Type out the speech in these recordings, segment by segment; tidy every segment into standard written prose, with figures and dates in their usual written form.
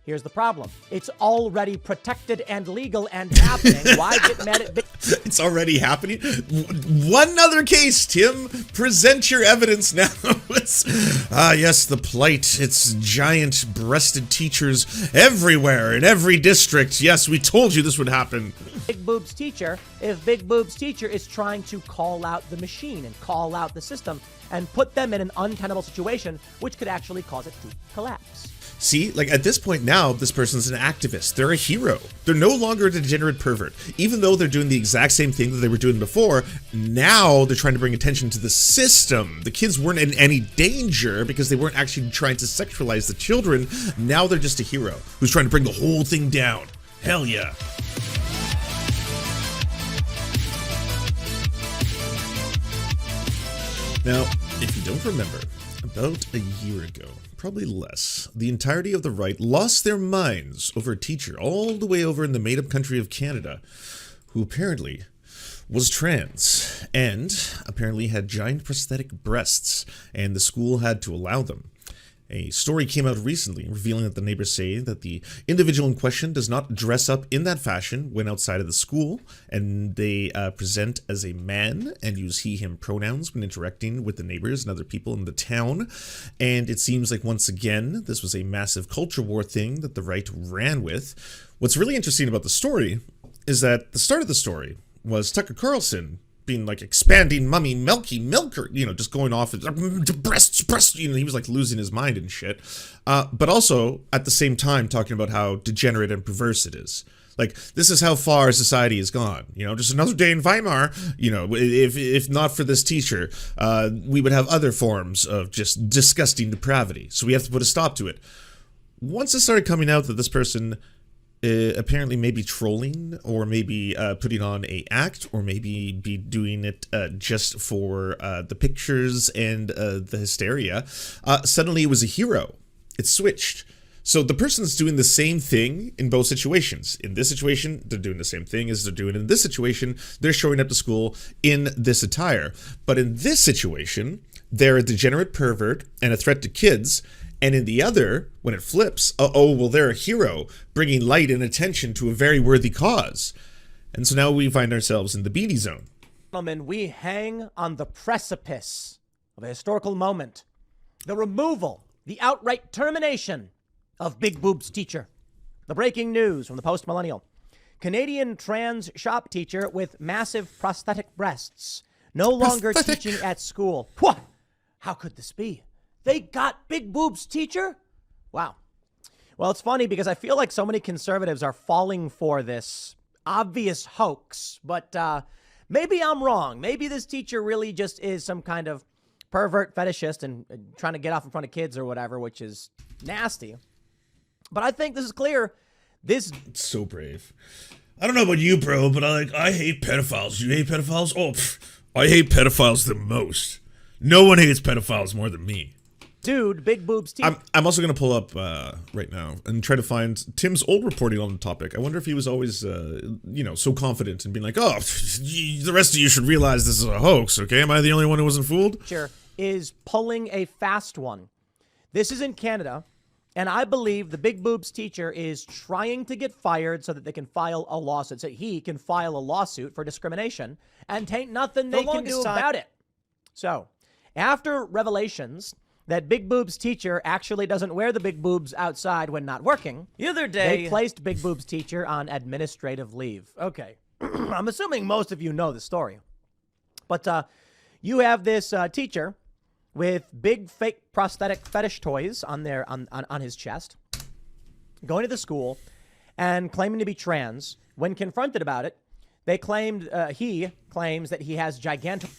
Here's the problem. It's already protected and legal and happening. Why get mad at big... It's already happening? One other case, Tim. Present your evidence now. Yes, the plight. It's giant-breasted teachers everywhere in every district. Yes, we told you this would happen. Big Boobs teacher, if Big Boobs teacher is trying to call out the machine and call out the system and put them in an untenable situation, which could actually cause it to collapse. See, like at this point now, this person's an activist. They're a hero. They're no longer a degenerate pervert. Even though they're doing the exact same thing that they were doing before, now they're trying to bring attention to the system. The kids weren't in any danger because they weren't actually trying to sexualize the children. Now they're just a hero who's trying to bring the whole thing down. Hell yeah. Now, if you don't remember, about a year ago, probably less, the entirety of the right lost their minds over a teacher all the way over in the made-up country of Canada, who apparently was trans and apparently had giant prosthetic breasts, and the school had to allow them. A story came out recently revealing that the neighbors say that the individual in question does not dress up in that fashion when outside of the school, and they present as a man and use he/him pronouns when interacting with the neighbors and other people in the town. And it seems like once again, this was a massive culture war thing that the right ran with. What's really interesting about the story is that the start of the story was Tucker Carlson being like expanding mummy milker, you know, just going off breasts, you know, he was like losing his mind and shit. But also at the same time talking about how degenerate and perverse it is. Like, this is how far society has gone. You know, just another day in Weimar. You know, if not for this teacher, we would have other forms of just disgusting depravity. So we have to put a stop to it. Once it started coming out that this person apparently maybe trolling, or maybe putting on a act, or maybe be doing it just for the pictures and the hysteria, suddenly it was a hero. It switched. So the person's doing the same thing in both situations. In this situation, they're doing the same thing as they're doing in this situation. They're showing up to school in this attire. But in this situation, they're a degenerate pervert and a threat to kids. And in the other, when it flips, well, they're a hero, bringing light and attention to a very worthy cause. And so now we find ourselves in the beanie zone. Gentlemen, we hang on the precipice of a historical moment. The removal, the outright termination of Big Boobs teacher. The breaking news from the post-millennial. Canadian trans shop teacher with massive prosthetic breasts. No longer teaching at school. What? How could this be? They got Big Boobs teacher? Wow. Well, it's funny because I feel like so many conservatives are falling for this obvious hoax, but maybe I'm wrong. Maybe this teacher really just is some kind of pervert fetishist and trying to get off in front of kids or whatever, which is nasty. But I think this is clear. It's so brave. I don't know about you, bro, but I hate pedophiles. You hate pedophiles? Oh, I hate pedophiles the most. No one hates pedophiles more than me. Dude, Big Boobs teacher. I'm also going to pull up right now and try to find Tim's old reporting on the topic. I wonder if he was always, you know, so confident and being like, oh, the rest of you should realize this is a hoax, okay? Am I the only one who wasn't fooled? Sure. Is pulling a fast one. This is in Canada, and I believe the Big Boobs teacher is trying to get fired so that they can file a lawsuit. So he can file a lawsuit for discrimination, and tain't nothing they can do about it. So, after revelations that Big Boobs teacher actually doesn't wear the big boobs outside when not working, the other day they placed Big Boobs teacher on administrative leave. Okay. I'm assuming most of you know the story. But you have this teacher with big fake prosthetic fetish toys on his chest, going to the school and claiming to be trans. When confronted about it, he claims that he has gigantic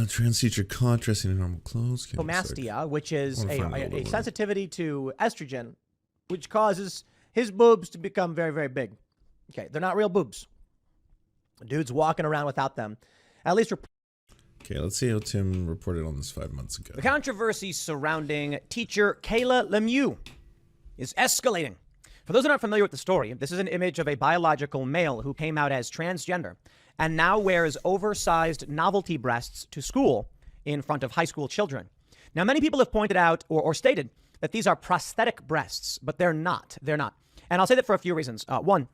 trans teacher caught dressing in normal clothes. Mastia, which is a sensitivity to estrogen, which causes his boobs to become very, very big. Okay, they're not real boobs. The dude's walking around without them. At least. Okay, let's see how Tim reported on this 5 months ago. The controversy surrounding teacher Kayla Lemieux is escalating. For those who are not familiar with the story, this is an image of a biological male who came out as transgender and now wears oversized novelty breasts to school in front of high school children. Now, many people have pointed out or stated that these are prosthetic breasts, but they're not. They're not. And I'll say that for a few reasons. One,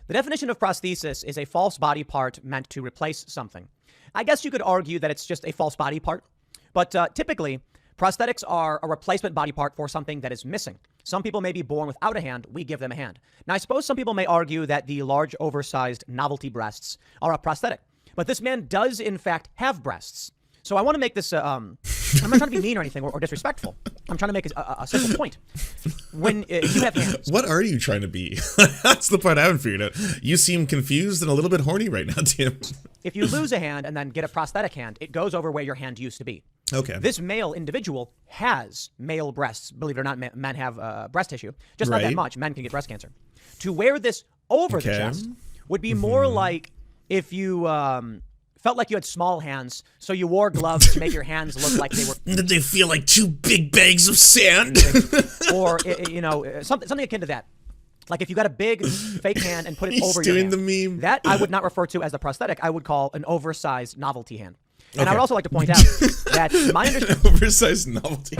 the definition of prosthesis is a false body part meant to replace something. I guess you could argue that it's just a false body part, but typically, prosthetics are a replacement body part for something that is missing. Some people may be born without a hand. We give them a hand. Now, I suppose some people may argue that the large, oversized novelty breasts are a prosthetic, but this man does, in fact, have breasts. So I want to make this, I'm not trying to be mean or anything or disrespectful. I'm trying to make a simple point. When you have hands. What are you trying to be? That's the part I haven't figured out. You seem confused and a little bit horny right now, Tim. If you lose a hand and then get a prosthetic hand, it goes over where your hand used to be. Okay. This male individual has male breasts. Believe it or not, men have breast tissue. Just not that much. Men can get breast cancer. To wear this over the chest would be more like if you felt like you had small hands, so you wore gloves to make your hands look like they were. Did they feel like 2 big bags of sand? Or, something akin to that. Like if you got a big fake hand and put it over your hand. He's doing the meme. That I would not refer to as a prosthetic. I would call an oversized novelty hand. And I would also like to point out that my understanding. Oversized novelty.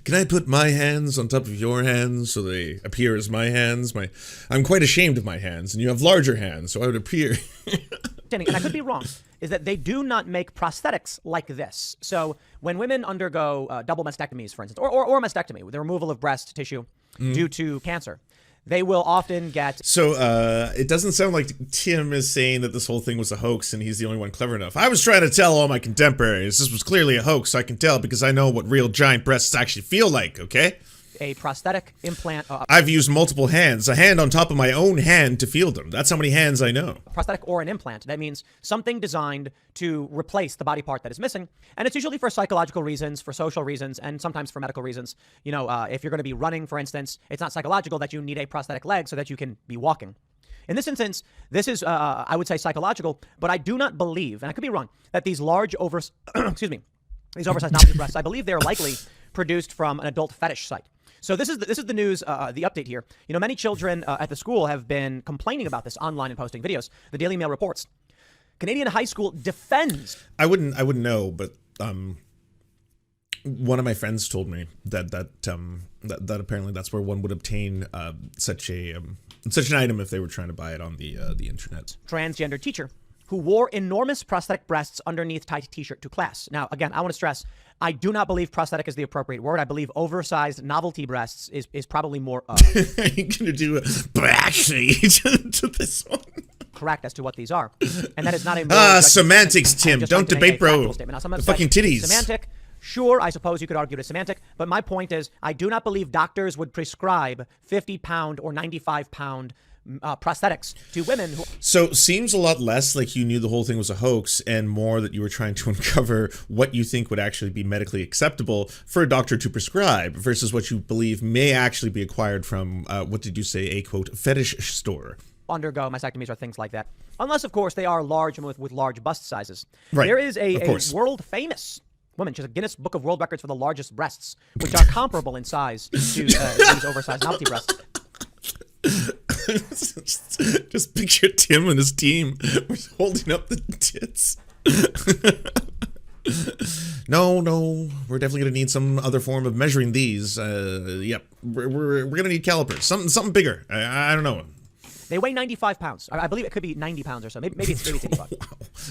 Can I put my hands on top of your hands so they appear as my hands? I'm quite ashamed of my hands, and you have larger hands, so I would appear. And I could be wrong, is that they do not make prosthetics like this. So when women undergo double mastectomies, for instance, or a mastectomy, the removal of breast tissue due to cancer, they will often get. So it doesn't sound like Tim is saying that this whole thing was a hoax and he's the only one clever enough. I was trying to tell all my contemporaries this was clearly a hoax. I can tell because I know what real giant breasts actually feel like, okay? A prosthetic implant. I've used multiple hands, a hand on top of my own hand to feel them. That's how many hands I know. A prosthetic or an implant. That means something designed to replace the body part that is missing. And it's usually for psychological reasons, for social reasons, and sometimes for medical reasons. You know, if you're going to be running, for instance, it's not psychological that you need a prosthetic leg so that you can be walking. In this instance, this is, I would say, psychological, but I do not believe, and I could be wrong, that these large these oversized novelty breasts, I believe they're likely produced from an adult fetish site. So this is the news, the update here. You know, many children at the school have been complaining about this online and posting videos. The Daily Mail reports Canadian high school defends. I wouldn't know, but one of my friends told me that apparently that's where one would obtain such an item if they were trying to buy it on the internet. Transgender teacher who wore enormous prosthetic breasts underneath tight t-shirt to class. Now, again, I want to stress, I do not believe prosthetic is the appropriate word. I believe oversized novelty breasts is probably more. Are you going to do a backseat to this one? Correct as to what these are. And that is not a semantics, Tim. Don't debate, bro. The fucking titties. Semantic. Sure, I suppose you could argue it is semantic, but my point is I do not believe doctors would prescribe 50-pound or 95-pound prosthetics to women who. So seems a lot less like you knew the whole thing was a hoax and more that you were trying to uncover what you think would actually be medically acceptable for a doctor to prescribe versus what you believe may actually be acquired from, what did you say, a quote, fetish store. Undergo mastectomies or things like that. Unless, of course, they are large and with large bust sizes. Right. There is a world famous woman. She's a Guinness Book of World Records for the largest breasts, which are comparable in size to these oversized novelty breasts. Just picture Tim and his team holding up the tits. No, we're definitely gonna need some other form of measuring these. Yep, we're gonna need calipers, something bigger. I don't know. They weigh 95 pounds. I believe it could be 90 pounds or so. Maybe it's 85. Wow.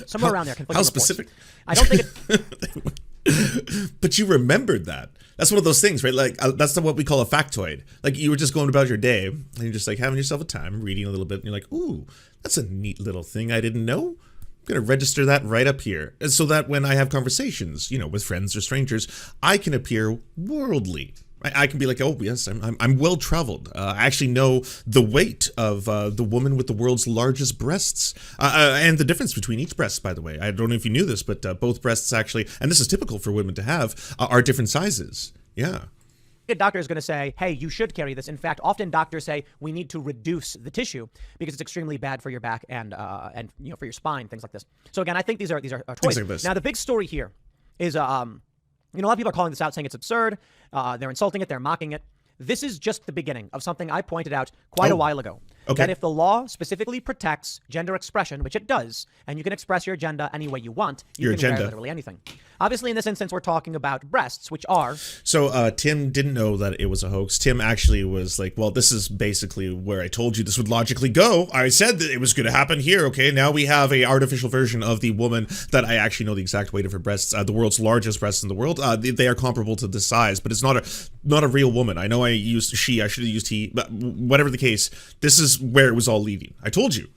Somewhere around there. How specific? I don't think it. But you remembered that. That's one of those things, right? Like, that's what we call a factoid. Like, you were just going about your day, and you're just, like, having yourself a time, reading a little bit, and you're like, ooh, that's a neat little thing I didn't know. I'm going to register that right up here. And so that when I have conversations, with friends or strangers, I can appear worldly. I can be like, oh, yes, I'm well-traveled. I actually know the weight of the woman with the world's largest breasts. And the difference between each breast, by the way. I don't know if you knew this, but both breasts actually, and this is typical for women to have, are different sizes. Yeah. A doctor is going to say, hey, you should carry this. In fact, often doctors say we need to reduce the tissue because it's extremely bad for your back and for your spine, things like this. So again, I think these are toys. Like this. Now, the big story here is a lot of people are calling this out, saying it's absurd. They're insulting it. They're mocking it. This is just the beginning of something I pointed out quite a while ago. Okay. that if the law specifically protects gender expression, which it does, and you can express your agenda any way you want, you Your can wear agenda. literally anything. Obviously, in this instance, we're talking about breasts, which are... So Tim didn't know that it was a hoax. Tim actually was like, well, this is basically where I told you this would logically go. I said that it was going to happen here. Okay, now we have a artificial version of the woman that I actually know the exact weight of her breasts. The world's largest breasts in the world. They are comparable to the size, but it's not a real woman. I know I used she. I should have used he. But whatever the case, this is where it was all leading. I told you.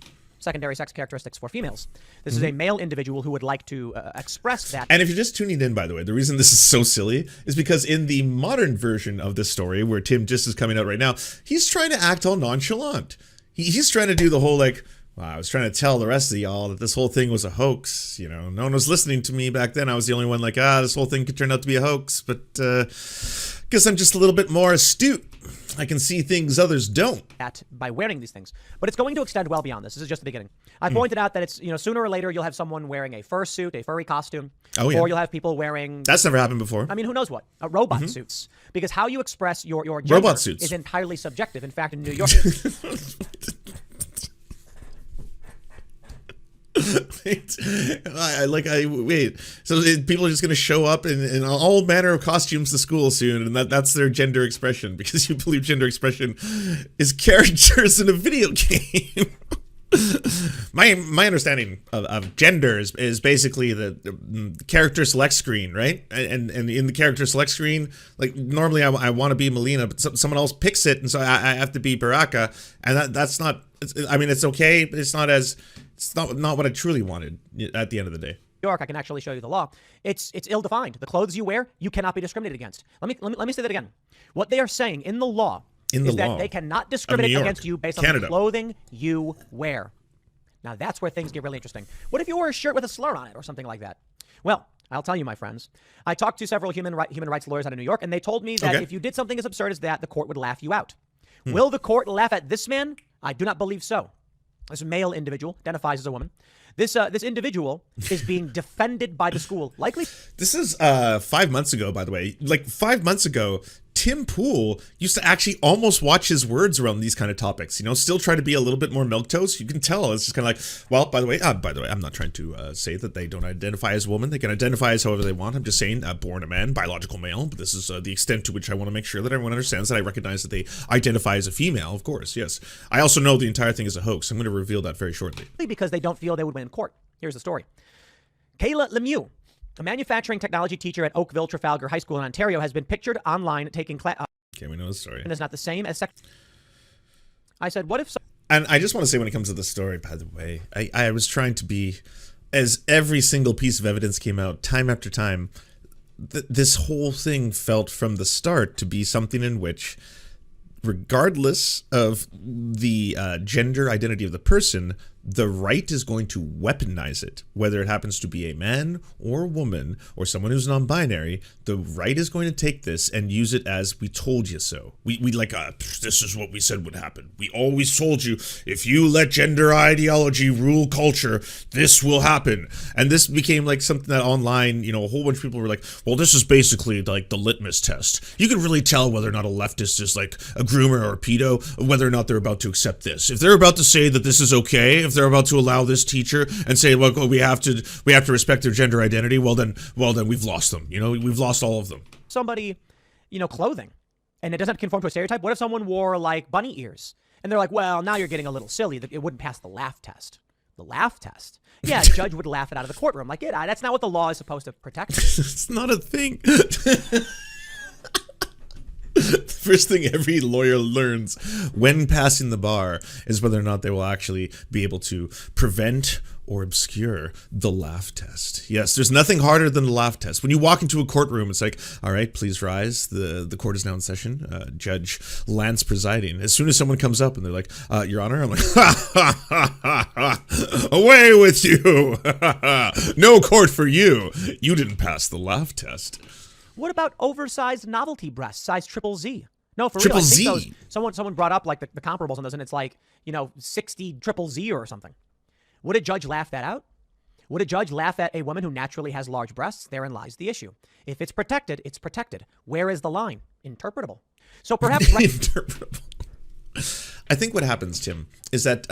secondary sex characteristics for females. This is a male individual who would like to express that. And if you're just tuning in, by the way, the reason this is so silly is because in the modern version of this story, where Tim just is coming out right now, he's trying to act all nonchalant. He's trying to do the whole like, well, I was trying to tell the rest of y'all that this whole thing was a hoax. You know, no one was listening to me back then. I was the only one like, this whole thing could turn out to be a hoax. But guess I'm just a little bit more astute. I can see things others don't. By wearing these things. But it's going to extend well beyond this. This is just the beginning. I pointed out that it's, sooner or later you'll have someone wearing a fursuit, a furry costume. Oh, yeah. Or you'll have people wearing... That's never happened before. I mean, who knows what? Robot suits. Because how you express your gender Robot suits. is entirely subjective. In fact, in New York... Wait. So people are just going to show up in all manner of costumes to school soon, and that's their gender expression, because you believe gender expression is characters in a video game. My understanding of gender is basically the character select screen, right? And in the character select screen, like normally I want to be Melina, but someone else picks it, and so I have to be Baraka, and that's not. I mean, it's okay, but it's not what I truly wanted at the end of the day. York, I can actually show you the law. It's ill-defined. The clothes you wear, you cannot be discriminated against. Let me say that again. What they are saying in the law is that they cannot discriminate against you based on the clothing you wear. Now that's where things get really interesting. What if you wore a shirt with a slur on it or something like that? Well, I'll tell you, my friends. I talked to several human rights lawyers out of New York, and they told me that if you did something as absurd as that, the court would laugh you out. Will the court laugh at this man? I do not believe so. This male individual identifies as a woman. This individual is being defended by the school. Likely. This is 5 months ago, by the way. Like 5 months ago, Tim Pool used to actually almost watch his words around these kind of topics. Still try to be a little bit more milquetoast. You can tell it's just kind of like, well, by the way, I'm not trying to say that they don't identify as a woman. They can identify as however they want. I'm just saying, born a man, biological male. But this is the extent to which I want to make sure that everyone understands that I recognize that they identify as a female. Of course, yes. I also know the entire thing is a hoax. I'm going to reveal that very shortly. Because they don't feel they would win in court. Here's the story. Kayla Lemieux, a manufacturing technology teacher at Oakville Trafalgar High School in Ontario, has been pictured online taking class. Okay, we know the story. And it's not the same as sex. I said, what if... And I just want to say, when it comes to the story, by the way, I was trying to be, as every single piece of evidence came out, time after time, this whole thing felt from the start to be something in which, regardless of the gender identity of the person, the right is going to weaponize it, whether it happens to be a man or a woman or someone who's non-binary. The right is going to take this and use it as we told you so. We like, this is what we said would happen. We always told you, if you let gender ideology rule culture, this will happen. And this became like something that online, a whole bunch of people were like, well, this is basically like the litmus test. You can really tell whether or not a leftist is like a groomer or a pedo, whether or not they're about to accept this. If they're about to say that this is okay, if they're about to allow this teacher and say, well, we have to respect their gender identity, well then we've lost them. We've lost all of them. Somebody, clothing, and it doesn't conform to a stereotype. What if someone wore like bunny ears? And they're like, well, now you're getting a little silly. It wouldn't pass the laugh test. The laugh test? Yeah, a judge would laugh it out of the courtroom. Like, yeah, that's not what the law is supposed to protect. It's not a thing. The first thing every lawyer learns when passing the bar is whether or not they will actually be able to prevent or obscure the laugh test. Yes, there's nothing harder than the laugh test. When you walk into a courtroom, it's like, all right, please rise. The court is now in session. Judge Lance presiding. As soon as someone comes up and they're like, Your Honor, I'm like, ha, ha, ha, ha, ha. Away with you. No court for you. You didn't pass the laugh test. What about oversized novelty breasts, size triple Z? No, for triple real. I Z. Think someone brought up like the comparables on those, and it's like 60 triple Z or something. Would a judge laugh that out? Would a judge laugh at a woman who naturally has large breasts? Therein lies the issue. If it's protected, it's protected. Where is the line? Interpretable. So perhaps Interpretable. I think what happens, Tim, is that,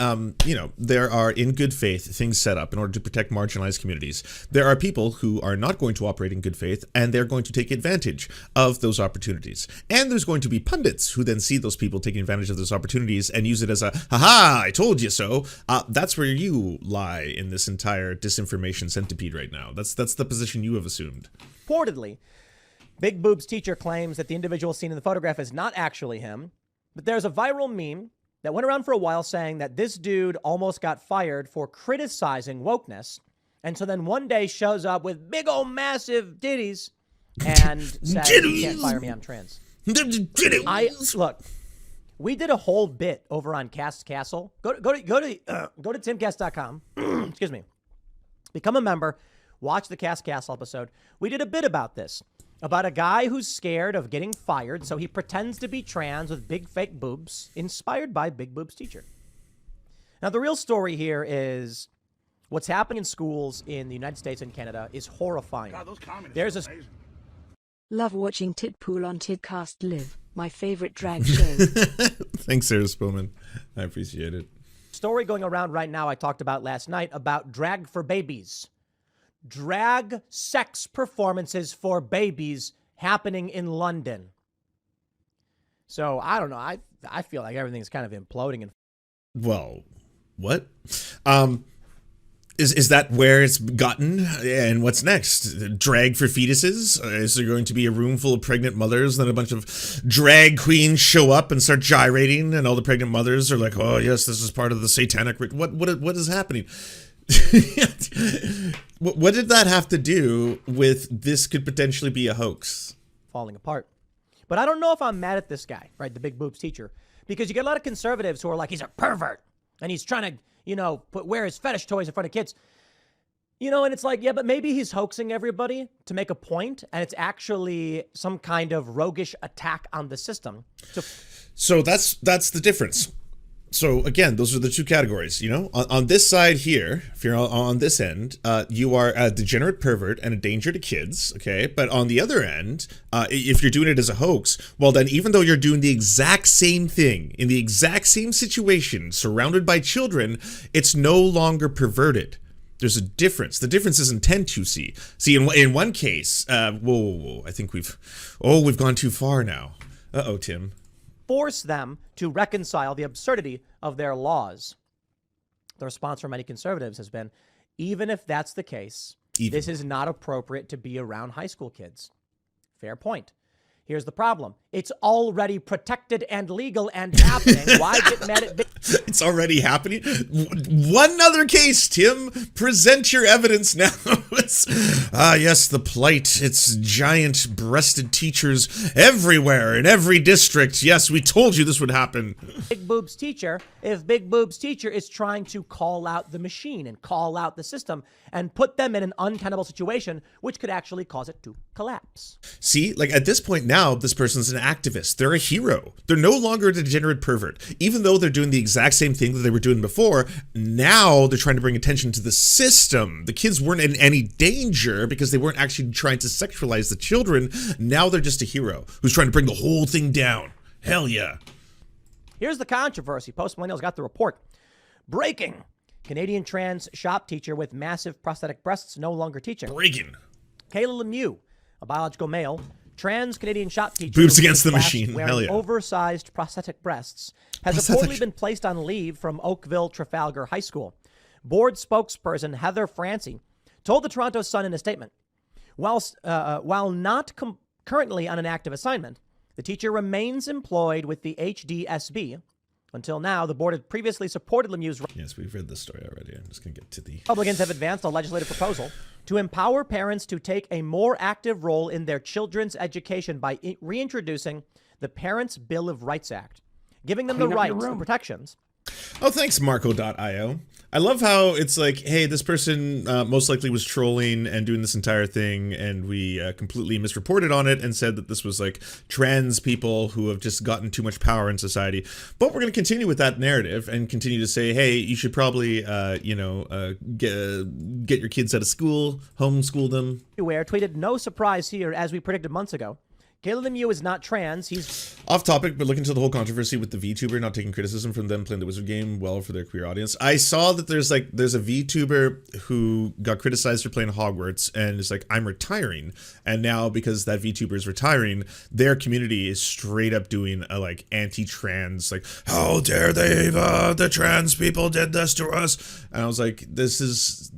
there are, in good faith, things set up in order to protect marginalized communities. There are people who are not going to operate in good faith, and they're going to take advantage of those opportunities. And there's going to be pundits who then see those people taking advantage of those opportunities and use it as a, haha, I told you so. That's where you lie in this entire disinformation centipede right now. That's the position you have assumed. Reportedly, Big Boob's teacher claims that the individual seen in the photograph is not actually him, but there's a viral meme that went around for a while saying that this dude almost got fired for criticizing wokeness, and so then one day shows up with big old massive titties and says, "You can't fire me, I'm trans." Look, we did a whole bit over on Cast Castle. Go to timcast.com. Excuse me. Become a member. Watch the Cast Castle episode. We did a bit about this, about a guy who's scared of getting fired, so he pretends to be trans with big fake boobs, inspired by Big Boob's teacher. Now, the real story here is what's happening in schools in the United States and Canada is horrifying. God, those communists There's are a amazing. Love watching Titpool on Tidcast Live, my favorite drag show. Thanks, Sarah Spillman. I appreciate it. story going around right now I talked about last night about drag for babies. Drag sex performances for babies happening in London. So I don't know. I feel like everything's kind of imploding. And well, what? Is that where it's gotten? And what's next? Drag for fetuses? Is there going to be a room full of pregnant mothers, then a bunch of drag queens show up and start gyrating, and all the pregnant mothers are like, "Oh yes, this is part of the satanic ritual." What is happening? What did that have to do with this could potentially be a hoax? falling apart. But I don't know if I'm mad at this guy, right? The Big Boobs teacher, because you get a lot of conservatives who are like, he's a pervert and he's trying to, wear his fetish toys in front of kids. And it's like, yeah, but maybe he's hoaxing everybody to make a point, and it's actually some kind of roguish attack on the system. So that's the difference. So again, those are the two categories, on this side here, if you're on this end, you are a degenerate pervert and a danger to kids. Okay. But on the other end, if you're doing it as a hoax, well then, even though you're doing the exact same thing in the exact same situation, surrounded by children, it's no longer perverted. There's a difference. The difference is intent, you see. See, in one case, whoa, I think we've gone too far now. Uh-oh, Tim. Force them to reconcile the absurdity of their laws. The response from many conservatives has been, even if that's the case, this is not appropriate to be around high school kids. Fair point. Here's the problem. It's already protected and legal and happening. Why get mad at... It's already happening? One other case, Tim. Present your evidence now. Yes, the plight. It's giant-breasted teachers everywhere in every district. Yes, we told you this would happen. Big Boob's teacher, if Big Boob's teacher is trying to call out the machine and call out the system and put them in an untenable situation, which could actually cause it to collapse. See, like at this point now, this person's an activist. They're a hero. They're no longer a degenerate pervert. Even though they're doing the exact same thing that they were doing before, now they're trying to bring attention to the system. The kids weren't in any danger because they weren't actually trying to sexualize the children. Now they're just a hero who's trying to bring the whole thing down. Hell yeah. Here's the controversy. Post Millennials got the report. Breaking. Canadian trans shop teacher with massive prosthetic breasts no longer teaching. Breaking. Kayla Lemieux, a biological male, trans Canadian shop teacher. Boobs against the machine. Wearing Hell yeah. oversized prosthetic breasts has reportedly been placed on leave from Oakville Trafalgar High School. Board spokesperson Heather Francie told the Toronto Sun in a statement, while not currently on an active assignment, the teacher remains employed with the HDSB. Until now, the board had previously supported Lemieux's... Yes, we've read this story already. I'm just going to get to the... Republicans have advanced a legislative proposal to empower parents to take a more active role in their children's education by reintroducing the Parents' Bill of Rights Act, giving them the rights and protections. Oh, thanks, Marco.io. I love how it's like, hey, this person most likely was trolling and doing this entire thing, and we completely misreported on it and said that this was like trans people who have just gotten too much power in society. But we're going to continue with that narrative and continue to say, hey, you should probably, get your kids out of school, homeschool them. Tweeted, no surprise here, as we predicted months ago. Kayla Lemieux is not trans. He's off topic, but look into the whole controversy with the VTuber not taking criticism from them playing the Wizard game well for their queer audience. I saw that there's a VTuber who got criticized for playing Hogwarts and is like, I'm retiring. And now because that VTuber is retiring, their community is straight up doing a like anti-trans, like, how dare they, the trans people did this to us. And I was like, this is,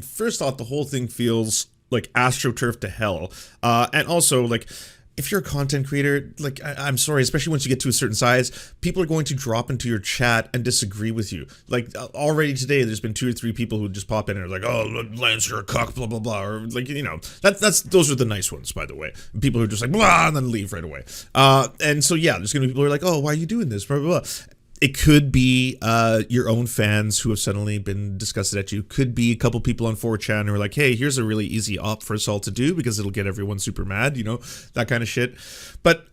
first off, the whole thing feels like AstroTurf to hell. And also like, if you're a content creator, like, I'm sorry, especially once you get to a certain size, people are going to drop into your chat and disagree with you. Like, already today, there's been 2 or 3 people who just pop in and are like, oh, Lance, you're a cuck, blah, blah, blah. Or, like, you know, those are the nice ones, by the way. People who are just like, blah, and then leave right away. And so, yeah, there's going to be people who are like, oh, why are you doing this, blah, blah, blah. It could be your own fans who have suddenly been disgusted at you. Could be a couple people on 4chan who are like, hey, here's a really easy op for us all to do because it'll get everyone super mad, you know, that kind of shit. But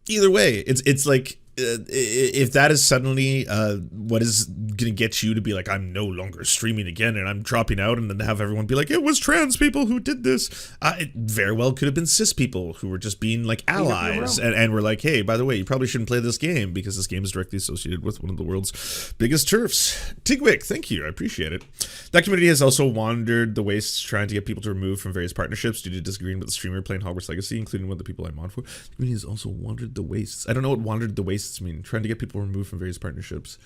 either way, it's like, if that is suddenly what is going to get you to be like, I'm no longer streaming again and I'm dropping out, and then have everyone be like, it was trans people who did this. It very well could have been cis people who were just being like allies and were like, hey, by the way, you probably shouldn't play this game because this game is directly associated with one of the world's biggest turfs. Tigwick, thank you. I appreciate it. That community has also wandered the wastes trying to get people to remove from various partnerships due to disagreeing with the streamer playing Hogwarts Legacy, including one of the people I'm on for. The community has also wandered the wastes. I don't know what wandered the wastes mean. Trying to get people removed from various partnerships.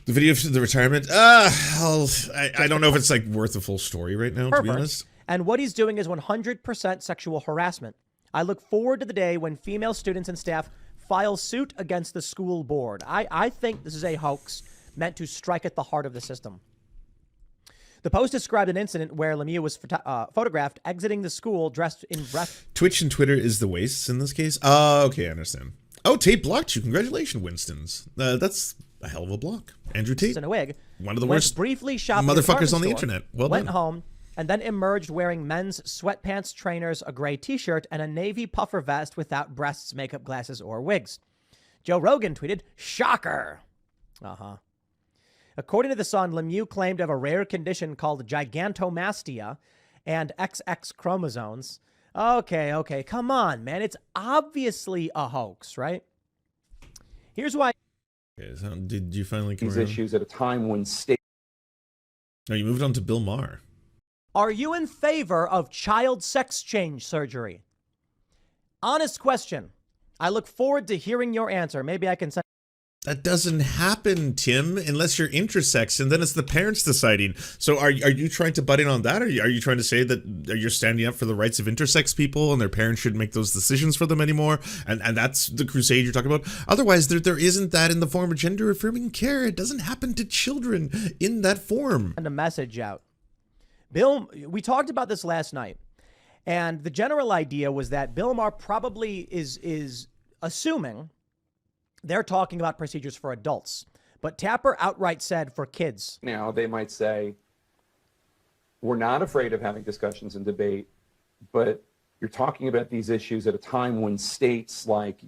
The video of the retirement, I don't know if it's like worth the full story right now, to be honest. And what he's doing is 100% sexual harassment. I look forward to the day when female students and staff file suit against the school board. I think this is a hoax meant to strike at the heart of the system. The post described an incident where Lemieux was photographed exiting the school dressed in Twitch and Twitter is the wastes in this case. Okay, I understand. Oh, Tate blocked you. Congratulations, Winstons. That's a hell of a block. Andrew Tate. In a wig. One of the worst briefly shopping motherfuckers on the internet. Well went done. home and then emerged wearing men's sweatpants, trainers, a gray t-shirt, and a navy puffer vest without breasts, makeup, glasses, or wigs. Joe Rogan tweeted, shocker. According to The Sun, Lemieux claimed to have a rare condition called gigantomastia and XX chromosomes. Okay, come on, man. It's obviously a hoax, right? Here's why. Okay, so did you finally come these around? issues at a time when state. Oh, you moved on to Bill Maher. Are you in favor of child sex change surgery? Honest question. I look forward to hearing your answer. Maybe I can send. That doesn't happen, Tim, unless you're intersex, and then it's the parents deciding. So are you trying to butt in on that? Or are you trying to say that you're standing up for the rights of intersex people and their parents shouldn't make those decisions for them anymore? And that's the crusade you're talking about? Otherwise, there isn't that in the form of gender-affirming care. It doesn't happen to children in that form. And a message out. Bill, we talked about this last night, and the general idea was that Bill Maher probably is assuming they're talking about procedures for adults, but Tapper outright said for kids. Now they might say, we're not afraid of having discussions and debate, but you're talking about these issues at a time when states like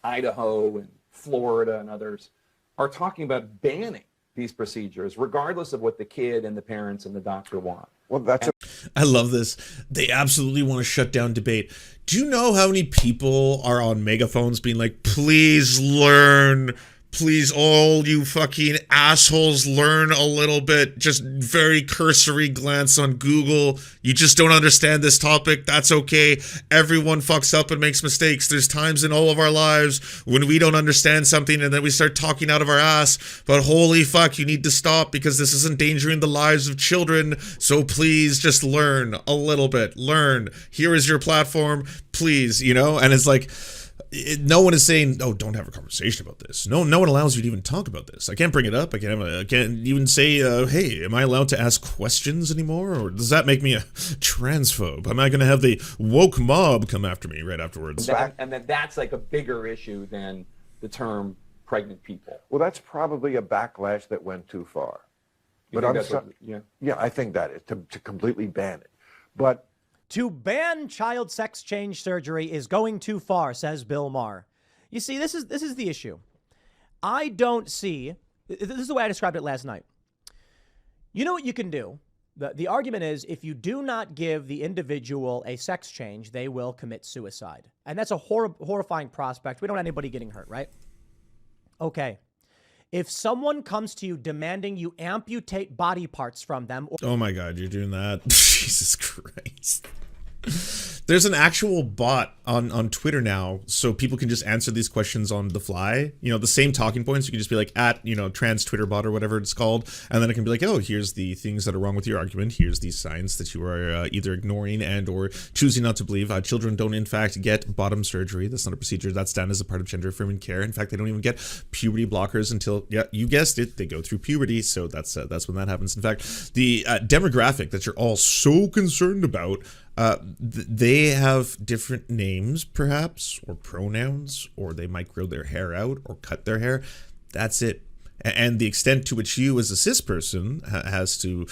Idaho and Florida and others are talking about banning these procedures, regardless of what the kid and the parents and the doctor want. Well, I love this. They absolutely want to shut down debate. Do you know how many people are on megaphones being like, please learn, please, all you fucking assholes, learn a little bit. Just very cursory glance on Google. You just don't understand this topic. That's okay. Everyone fucks up and makes mistakes. There's times in all of our lives when we don't understand something and then we start talking out of our ass. But holy fuck, you need to stop because this is endangering the lives of children. So please just learn a little bit. Learn. Here is your platform. Please, you know? And it's like, no one is saying, oh, don't have a conversation about this. No one allows you to even talk about this. I can't bring it up. I can't even say, hey, am I allowed to ask questions anymore? Or does that make me a transphobe? Am I going to have the woke mob come after me right afterwards? And that's like a bigger issue than the term pregnant people. Well, that's probably a backlash that went too far. You But think yeah, I think that is to completely ban it. But To ban child sex change surgery is going too far, says Bill Maher. You see, this is the issue. I don't see, this is the way I described it last night. You know what you can do? The argument is if you do not give the individual a sex change, they will commit suicide. And that's a horrifying prospect. We don't want anybody getting hurt, right? Okay. If someone comes to you demanding you amputate body parts from them. Oh my God, you're doing that? Jesus Christ. There's an actual bot on Twitter now, so people can just answer these questions on the fly. You know, the same talking points. You can just be like, at, you know, trans Twitter bot or whatever it's called. And then it can be like, oh, here's the things that are wrong with your argument. Here's these signs that you are either ignoring and or choosing not to believe. Children don't, in fact, get bottom surgery. That's not a procedure. That's done as a part of gender affirming care. In fact, they don't even get puberty blockers until, yeah, you guessed it, they go through puberty. So that's when that happens. In fact, the demographic that you're all so concerned about, they have different names, perhaps, or pronouns, or they might grow their hair out or cut their hair. That's it. And the extent to which you, as a cis person, has to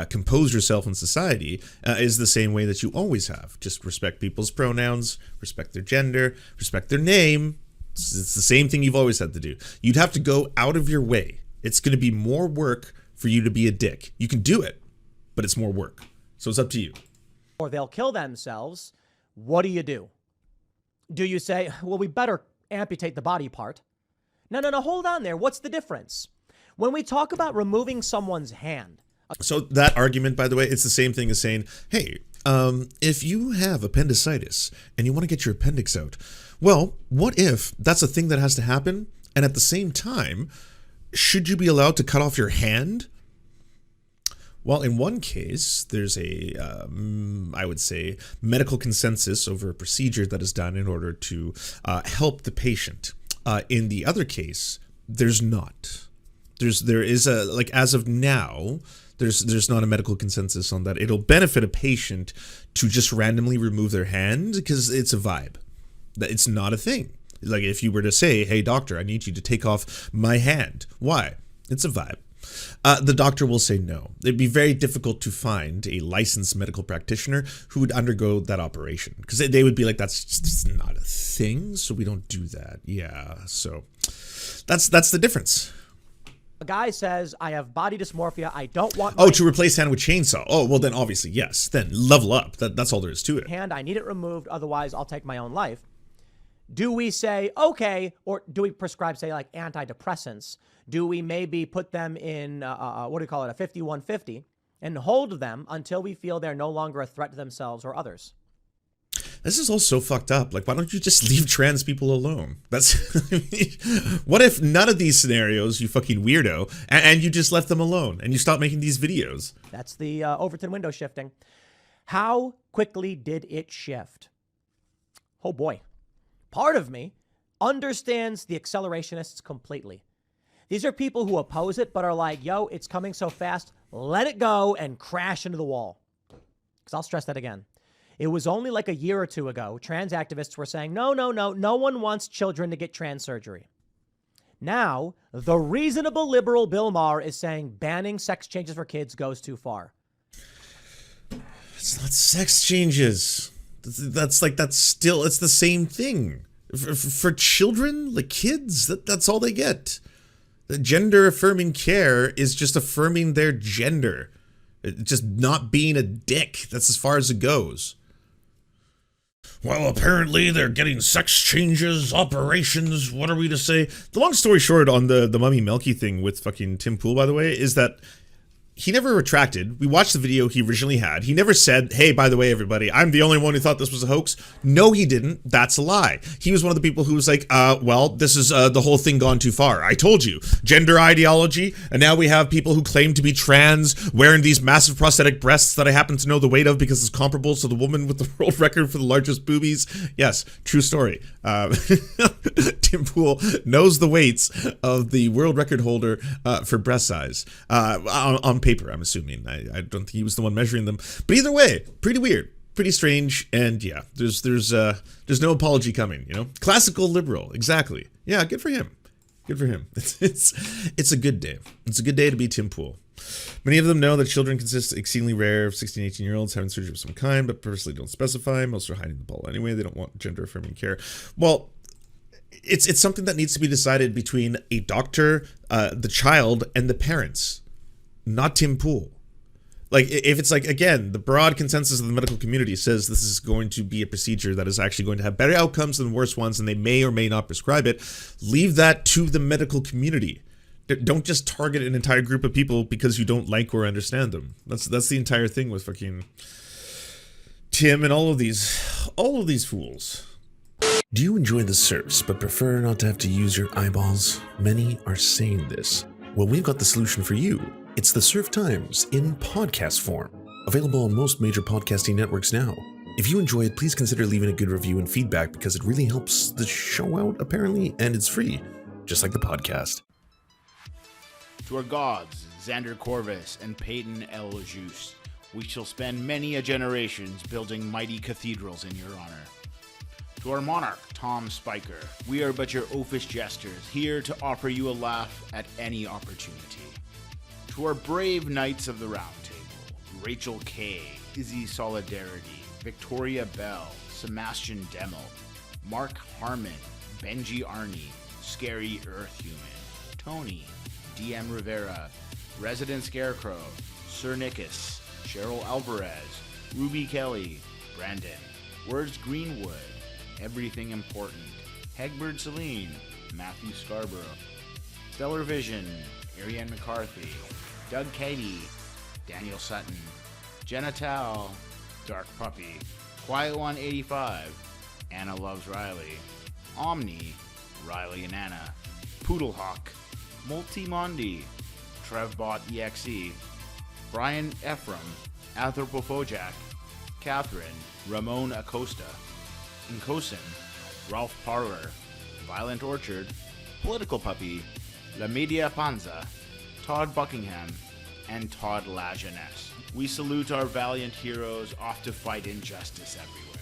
compose yourself in society is the same way that you always have. Just respect people's pronouns, respect their gender, respect their name. It's the same thing you've always had to do. You'd have to go out of your way. It's going to be more work for you to be a dick. You can do it, but it's more work. So it's up to you. Or they'll kill themselves. What do? Do you say, well, we better amputate the body part? No, hold on there. What's the difference? When we talk about removing someone's hand. So that argument, by the way, it's the same thing as saying, hey, if you have appendicitis and you want to get your appendix out, well, what if that's a thing that has to happen? And at the same time, should you be allowed to cut off your hand? Well, in one case, there's a, I would say, medical consensus over a procedure that is done in order to help the patient. In the other case, there's not. There is a, like, as of now, there's not a medical consensus on that. It'll benefit a patient to just randomly remove their hand because it's a vibe. It's not a thing. Like if you were to say, hey, doctor, I need you to take off my hand. Why? It's a vibe. The doctor will say no. It'd be very difficult to find a licensed medical practitioner who would undergo that operation because they would be like, that's just not a thing, so we don't do that. Yeah, so that's the difference. A guy says, I have body dysmorphia. I don't want Oh, to replace hand with chainsaw. Oh, well then obviously, yes. Then level up. That's all there is to it. Hand, I need it removed. Otherwise, I'll take my own life. Do we say, okay, or do we prescribe, say, like antidepressants? Do we maybe put them in, what do you call it, a 5150 and hold them until we feel they're no longer a threat to themselves or others? This is all so fucked up. Like, why don't you just leave trans people alone? That's, what if none of these scenarios, you fucking weirdo, and you just left them alone and you stopped making these videos? That's the Overton window shifting. How quickly did it shift? Oh boy. Part of me understands the accelerationists completely. These are people who oppose it, but are like, yo, it's coming so fast, let it go and crash into the wall. Because I'll stress that again. It was only like a year or two ago, trans activists were saying, no one wants children to get trans surgery. Now, the reasonable liberal Bill Maher is saying banning sex changes for kids goes too far. It's not sex changes. That's still, it's the same thing. For children, like kids, that's all they get. The gender affirming care is just affirming their gender. Just not being a dick. That's as far as it goes. Well, apparently they're getting sex changes, operations. What are we to say? The long story short on the Mummy Melky thing with fucking Tim Pool, by the way, is that he never retracted. We watched the video he originally had. He never said, hey, by the way, everybody, I'm the only one who thought this was a hoax. No, he didn't. That's a lie. He was one of the people who was like, well, this is the whole thing gone too far. I told you. Gender ideology. And now we have people who claim to be trans wearing these massive prosthetic breasts that I happen to know the weight of because it's comparable to the woman with the world record for the largest boobies. Yes, true story. Tim Pool knows the weights of the world record holder for breast size on paper, I'm assuming. I don't think he was the one measuring them. But either way, pretty weird, pretty strange, and yeah, there's no apology coming, you know? Classical liberal, exactly. Yeah, good for him. Good for him. It's a good day. It's a good day to be Tim Pool. Many of them know that children consist exceedingly rare of 16, 18-year-olds having surgery of some kind, but purposely don't specify. Most are hiding the ball anyway. They don't want gender-affirming care. Well, it's something that needs to be decided between a doctor, the child, and the parents, not Tim Pool. Like, if it's like, again, the broad consensus of the medical community says this is going to be a procedure that is actually going to have better outcomes than worse ones, and they may or may not prescribe it, leave that to the medical community. Don't just target an entire group of people because you don't like or understand them. That's the entire thing with fucking Tim and all of these fools. Do you enjoy the Serfs but prefer not to have to use your eyeballs? Many are saying this. Well, we've got the solution for you. It's the Serf Times in podcast form, available on most major podcasting networks now. If you enjoy it, please consider leaving a good review and feedback because it really helps the show out, apparently, and it's free, just like the podcast. To our gods, Xander Corvus and Peyton L. Juste, we shall spend many a generations building mighty cathedrals in your honor. To our monarch, Tom Spiker, we are but your oafish jesters, here to offer you a laugh at any opportunity. To our brave knights of the Round Table, Rachel K., Izzy Solidarity, Victoria Bell, Sebastian Demmel, Mark Harmon, Benji Arney, Scary Earth Human, Tony, DM Rivera, Resident Scarecrow, Sir Nickus, Cheryl Alvarez, Ruby Kelly, Brandon, Words Greenwood, Everything Important, Hegbert Celine, Matthew Scarborough, Stellar Vision, Ariane McCarthy, Doug Cady, Daniel Sutton, Jenna Tao, Dark Puppy, Quiet One 85, Anna Loves Riley, Omni, Riley and Anna, Poodlehawk, Multimondi, Trevbot EXE, Brian Ephraim, Anthropophojack, Catherine, Ramon Acosta, Nkosin, Ralph Parler, Violent Orchard, Political Puppy, La Media Panza, Todd Buckingham, and Todd La Jeunesse. We salute our valiant heroes off to fight injustice everywhere.